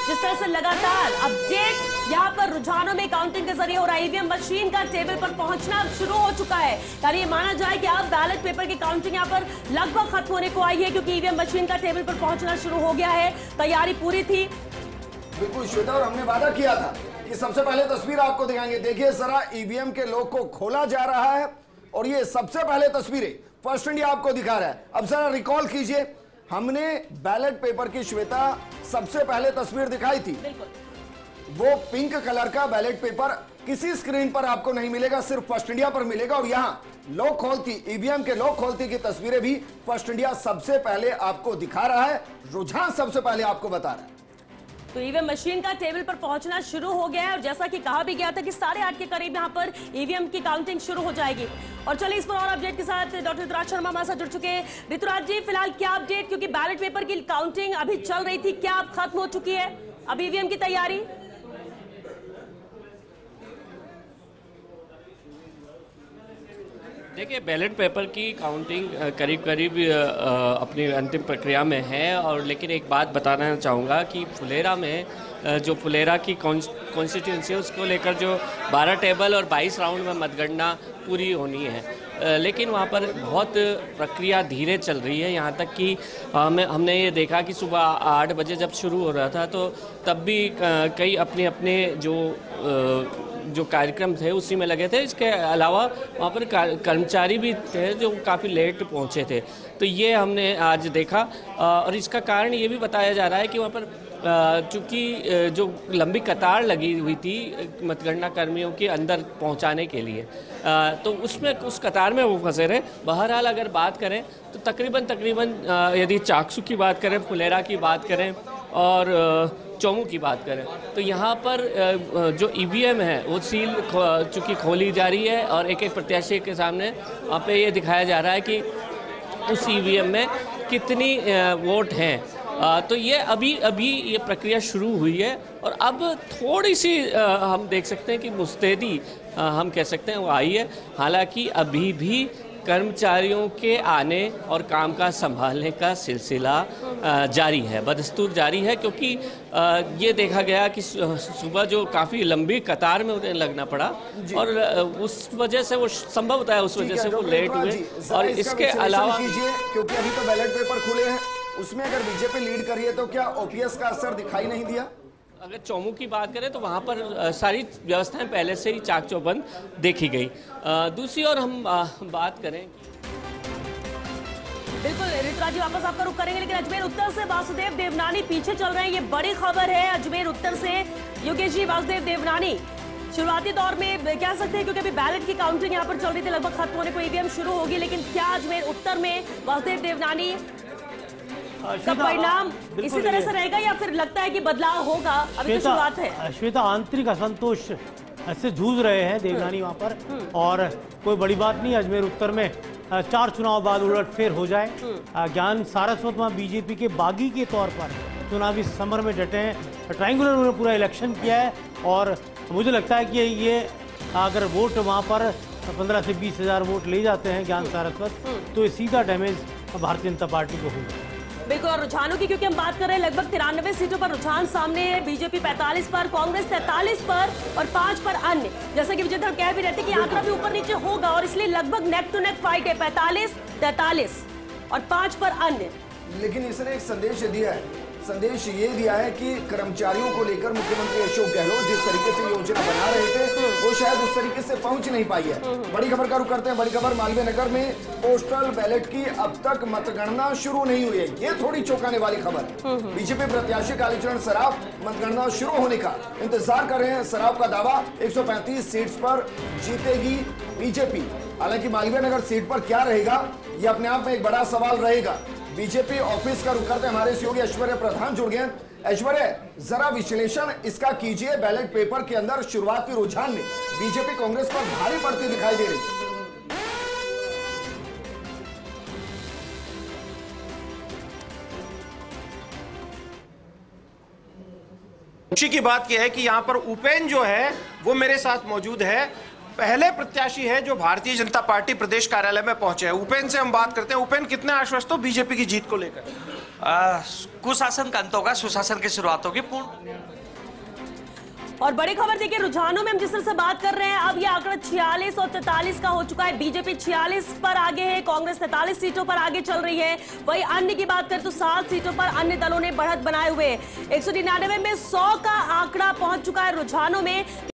जिस तरह से लगातार अपडेट यहाँ पर रुझानों में काउंटिंग के जरिए हो रहा है। ईवीएम मशीन का टेबल पर पहुंचना शुरू हो चुका है। यानी ये माना जाए कि अब बैलेट पेपर की काउंटिंग यहाँ पर लगभग खत्म होने को आई है, क्योंकि ईवीएम मशीन का टेबल पर पहुंचना शुरू हो गया है। तैयारी पूरी थी। बिल्कुल श्वेता, और हमने वादा किया था कि सबसे पहले तस्वीर आपको दिखाएंगे। देखिए जरा, ईवीएम के लॉक को खोला जा रहा है और ये सबसे पहले तस्वीरें फर्स्ट इंडिया आपको दिखा रहा है। अब जरा रिकॉल कीजिए, हमने बैलेट पेपर की श्वेता सबसे पहले तस्वीर दिखाई थी। वो पिंक कलर का बैलेट पेपर किसी स्क्रीन पर आपको नहीं मिलेगा, सिर्फ फर्स्ट इंडिया पर मिलेगा। और यहां लॉक खोलती, ईवीएम के लॉक खोलती की तस्वीरें भी फर्स्ट इंडिया सबसे पहले आपको दिखा रहा है। रुझान सबसे पहले आपको बता रहा है। तो ईवीएम मशीन का टेबल पर पहुंचना शुरू हो गया है और जैसा कि कहा भी गया था कि 8:30 के करीब यहां पर ईवीएम की काउंटिंग शुरू हो जाएगी। और चलिए इस पर और अपडेट के साथ डॉक्टर ऋतुराज शर्मा हमारे साथ जुड़ चुके हैं। ऋतुराज जी, फिलहाल क्या अपडेट, क्योंकि बैलेट पेपर की काउंटिंग अभी चल रही थी, क्या अब खत्म हो चुकी है? अब ईवीएम की तैयारी? देखिए, बैलेट पेपर की काउंटिंग करीब करीब अपनी अंतिम प्रक्रिया में है। और लेकिन एक बात बताना चाहूँगा कि फुलेरा में जो फुलेरा की कॉन्स्टिट्यूंसी है, उसको लेकर जो 12 टेबल और 22 राउंड में मतगणना पूरी होनी है, लेकिन वहाँ पर बहुत प्रक्रिया धीरे चल रही है। यहाँ तक कि हमने ये देखा कि सुबह 8 बजे जब शुरू हो रहा था तो तब भी कई अपने जो कार्यक्रम थे उसी में लगे थे। इसके अलावा वहाँ पर कर्मचारी भी थे जो काफ़ी लेट पहुँचे थे। तो ये हमने आज देखा और इसका कारण ये भी बताया जा रहा है कि वहाँ पर चूँकि जो लंबी कतार लगी हुई थी मतगणना कर्मियों के अंदर पहुँचाने के लिए, तो उसमें उस कतार में वो फंसे रहे। बहरहाल अगर बात करें तो तकरीबन यदि चाकसू की बात करें, फुलेरा की बात करें और चौमू की बात करें, तो यहाँ पर जो ईवीएम है वो सील चूँकि खोली जा रही है और एक एक प्रत्याशी के सामने वहाँ पे ये दिखाया जा रहा है कि उस ईवीएम में कितनी वोट हैं। तो ये अभी ये प्रक्रिया शुरू हुई है और अब थोड़ी सी हम देख सकते हैं कि मुस्तैदी हम कह सकते हैं वो आई है। हालांकि अभी भी कर्मचारियों के आने और काम का संभालने का सिलसिला जारी है, बदस्तूर जारी है, क्योंकि ये देखा गया कि सुबह जो काफ़ी लंबी कतार में उन्हें लगना पड़ा और उस वजह से वो संभवतः है, उस वजह से वो लेट हुए। और इसके अलावा क्योंकि अभी तो बैलेट पेपर खुले हैं, उसमें अगर बीजेपी लीड कर रही है तो क्या ओपीएस का असर दिखाई नहीं दिया? अगर चौमू की बात करें तो वहाँ पर सारी व्यवस्थाएं पहले से ही चाक चौबंद देखी गई। दूसरी ओर हम बात करें, बिल्कुल ऋतुराज जी वापस आपका रुख करेंगे, लेकिन अजमेर उत्तर से वासुदेव देवनानी पीछे चल रहे हैं। ये बड़ी खबर है अजमेर उत्तर से। योगेश जी, वासुदेव देवनानी शुरुआती दौर में कह सकते हैं, क्योंकि अभी बैलेट की काउंटिंग यहाँ पर चल रही थी, लगभग खत्म होने को ईवीएम शुरू होगी, लेकिन क्या अजमेर उत्तर में वासुदेव देवनानी का परिणाम इसी तरह से रहेगा या फिर लगता है कि बदलाव होगा? अभी तो शुरुआत है। श्वेता, आंतरिक असंतोष से जूझ रहे हैं देवनानी वहाँ पर, और कोई बड़ी बात नहीं। अजमेर उत्तर में 4 चुनाव बाद उलटफेर हो जाए। ज्ञान सारस्वत वहाँ बीजेपी के बागी के तौर पर चुनावी समर में डटे हैं। ट्रायंगुलर उन्होंने पूरा इलेक्शन किया है और मुझे लगता है कि ये अगर वोट वहाँ पर 15 से 20 हज़ार वोट ले जाते हैं ज्ञान सारस्वत, तो ये सीधा डैमेज भारतीय जनता पार्टी को होगा। बिल्कुल, और रुझानों की क्योंकि हम बात कर रहे हैं, लगभग 93 सीटों पर रुझान सामने है। बीजेपी 45 पर, कांग्रेस 43 पर और 5 पर अन्य। जैसा कि विजय धर कह भी रहते कि आंकड़ा भी ऊपर नीचे होगा और इसलिए लगभग नेक टू नेक फाइट है, 45, 43 और 5 पर अन्य। लेकिन इसने एक संदेश दिया है, संदेश ये दिया है कि कर्मचारियों को लेकर मुख्यमंत्री अशोक गहलोत जिस तरीके से योजना बना रहे थे वो शायद उस तरीके से पहुंच नहीं पाई है। बड़ी खबर का रुख करते हैं। बड़ी खबर, मालवीय नगर में पोस्टल बैलेट की अब तक मतगणना शुरू नहीं हुई है। ये थोड़ी चौंकाने वाली खबर है। बीजेपी प्रत्याशी कालीचरण सराफ मतगणना शुरू होने का इंतजार कर रहे हैं। सराफ का दावा 135 सीट्स पर जीतेगी बीजेपी। हालांकि मालवीय नगर सीट पर क्या रहेगा ये अपने आप में एक बड़ा सवाल रहेगा। बीजेपी ऑफिस का रुख करते हमारे सहयोगी ऐश्वर्य प्रधान जुड़ गए। ऐश्वर्य, जरा विश्लेषण इसका कीजिए। बैलेट पेपर के अंदर शुरुआती रुझान में बीजेपी कांग्रेस पर भारी पड़ती दिखाई दे रही। खुशी की बात यह है कि यहां पर उपेन जो है वो मेरे साथ मौजूद है। पहले प्रत्याशी है जो भारतीय जनता पार्टी प्रदेश कार्यालय में पहुंचे हैं। उपेन से हम बात करते हैं। उपेन, कितने आश्वस्त हो बीजेपी की जीत को लेकर? कुशासन का अंत होगा, सुशासन की शुरुआत होगी। पूर्ण और बड़ी खबर देखिए, रुझानों में हम जिस तरह से बात कर रहे हैं, अब ये आंकड़ा 46 और 43 का हो चुका है। बीजेपी 46 पर आगे है, कांग्रेस 43 सीटों पर आगे चल रही है। वही अन्य की बात करें तो 7 सीटों पर अन्य दलों ने बढ़त बनाए हुए 199 में 100 का आंकड़ा पहुंच चुका है रुझानों में।